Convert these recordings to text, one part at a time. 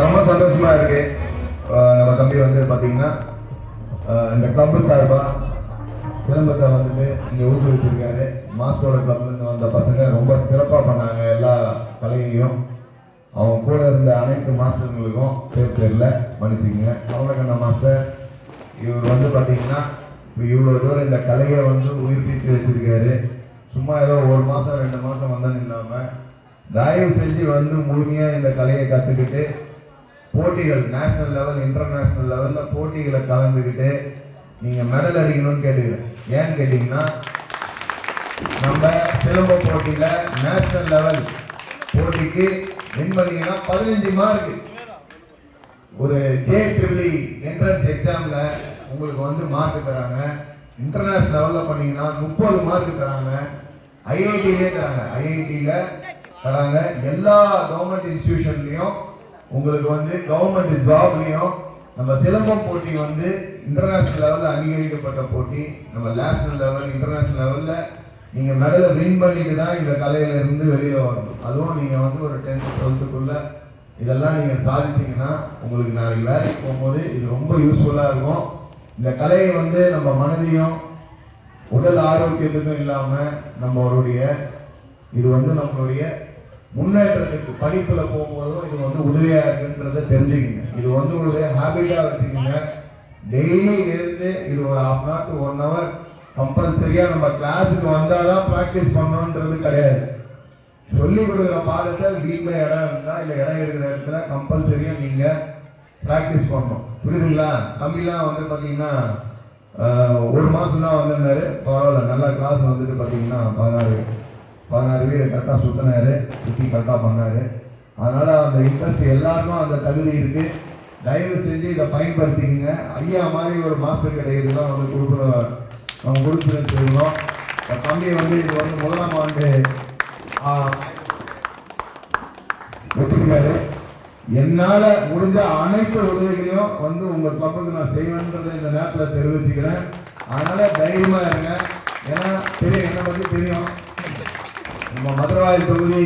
ரொம்ப சந்தோஷமா இருக்கு. நம்ம தம்பி வந்து பார்த்தீங்கன்னா இந்த கிளப் சார்பாக சிலம்பத்தை வந்துட்டு இங்கே ஊக்குவிச்சிருக்காரு. மாஸ்டரோட கிளப்லேருந்து வந்த பசங்க ரொம்ப சிறப்பாக பண்ணாங்க. எல்லா கலையையும் அவங்க கூட இருந்த அனைத்து மாஸ்டர்களுக்கும் பேரில் மன்னிச்சுக்கோங்க. கமலக்கண்ணா மாஸ்டர் இவர் வந்து பார்த்தீங்கன்னா இவ்வளோ தூரம் இந்த கலையை வந்து உயிர்ப்பித்து வச்சிருக்காரு. சும்மா ஏதோ 1 மாதம் 2 மாதம் வந்தோன்னு இல்லாமல் தயவு செஞ்சு வந்து முழுமையாக இந்த கலையை கற்றுக்கிட்டு போட்டிகள் நேஷனல் லெவல் இன்டர்நேஷ்னல் லெவலில் போட்டிகளை கலந்துக்கிட்டு நீங்கள் மெடல் அடிக்கணும்னு கேட்டுக்கிறேன். ஏன்னு கேட்டிங்கன்னா நம்ம சிலம்ப போட்டியில் நேஷனல் லெவல் போட்டிக்கு வின் பண்ணிங்கன்னா 15 மார்க். ஒரு JEE என்ட்ரன்ஸ் எக்ஸாமில் உங்களுக்கு வந்து மார்க் தராங்க. இன்டர்நேஷனல் லெவலில் பண்ணிங்கன்னா 30 மார்க் தராங்க. IITலே தராங்க. IITயில் தராங்க. எல்லா கவர்மெண்ட் இன்ஸ்டிடியூஷன்லையும் உங்களுக்கு வந்து கவர்மெண்ட் ஜாப்லையும் நம்ம சிலம்பம் போட்டி வந்து இன்டர்நேஷனல் லெவலில் அங்கீகரிக்கப்பட்ட போட்டி. நம்ம நேஷனல் லெவல் இன்டர்நேஷனல் லெவலில் நீங்கள் மெடலை வின் பண்ணிட்டு தான் இந்த கலையிலேருந்து வெளியில் வரணும். அதுவும் நீங்கள் வந்து ஒரு 10th 12th இதெல்லாம் நீங்கள் சாதிச்சிங்கன்னா உங்களுக்கு நாளைக்கு வேலைக்கு போகும்போது இது ரொம்ப யூஸ்ஃபுல்லாக இருக்கும். இந்த கலையை வந்து நம்ம மனதையும் உடல் ஆரோக்கியத்துக்கும் இல்லாமல் நம்மளுடைய இது வந்து நம்மளுடைய முன்னேற்றத்துக்கு படிப்பில் போகும்போதும் இது வந்து உதவியாக இருக்குன்றதை தெரிஞ்சுக்கிங்க. இது வந்து உங்களுடைய ஹேபிட்டாக வச்சுக்கிங்க. டெய்லி இருந்து இது ஒரு 1/2 hour to 1 hour கம்பல்சரியாக நம்ம கிளாஸுக்கு வந்தால் தான் ப்ராக்டிஸ் பண்ணணுன்றது கிடையாது. சொல்லி கொடுக்குற பாடத்தை வீட்டில் இடம் இருந்தால் இல்லை இடம் இருக்கிற இடத்துல கம்பல்சரியாக நீங்கள் ப்ராக்டிஸ் பண்ணணும். புரியுதுங்களா? தம்பிலாம் வந்து பார்த்தீங்கன்னா 1 மாதம் தான் வந்திருந்தாரு. பரவாயில்ல, நல்லா கிளாஸ் வந்துட்டு பார்த்தீங்கன்னா 16 வீடு கரெக்டாக சுற்றினாரு, சுற்றி கரெக்டாக பண்ணார். அதனால் அந்த இன்ட்ரெஸ்ட் எல்லாருக்கும் அந்த தகுதி இருக்குது. தயவு செஞ்சு இதை பயன்படுத்திக்கிங்க. ஐயா மாதிரி ஒரு மாஸ்டர் கிடைக்கிறதுலாம் வந்து கொடுத்துன்னு சொல்லணும். தம்பி வந்து இது வந்து 1ஆம் ஆண்டு ஒத்துக்கிறாரு. என்னால் முடிஞ்ச அனைத்து உதவிகளையும் வந்து உங்கள் கிளப்புக்கு நான் செய்வேன்றதை இந்த நேரத்தில் தெரிவிச்சுக்கிறேன். அதனால் தைரியமாக இருங்க. ஏன்னா என்னை பற்றி தெரியும். நம்ம மதுரவாயல் தொகுதி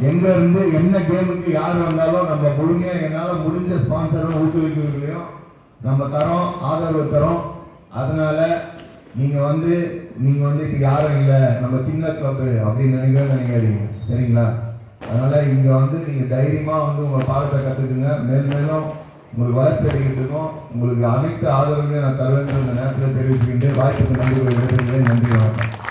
எங்கேருந்து என்ன கேமுக்கு யார் வந்தாலும் நம்ம முழுமையாக என்னால் முடிஞ்ச ஸ்பான்சரும் ஊக்குவிக்கலையும் நம்ம தரோம், ஆதரவு தரோம். அதனால் நீங்கள் வந்து இப்போ யாரும் இல்லை, நம்ம சின்ன கிளப்பு அப்படின்னு நினைக்காதீங்க. சரிங்களா? அதனால் இங்கே வந்து நீங்கள் தைரியமாக வந்து உங்கள் பாடத்தை கற்றுக்குங்க. மேலும் உங்களுக்கு வளர்ச்சி அடைக்கிறதுக்கும் உங்களுக்கு அனைத்து ஆதரவுகளையும் நான் தருவேன் இந்த நேரத்தில் தெரிவிச்சுக்கிட்டு வாய்ப்புக்கு நன்றி. நன்றி, வணக்கம்.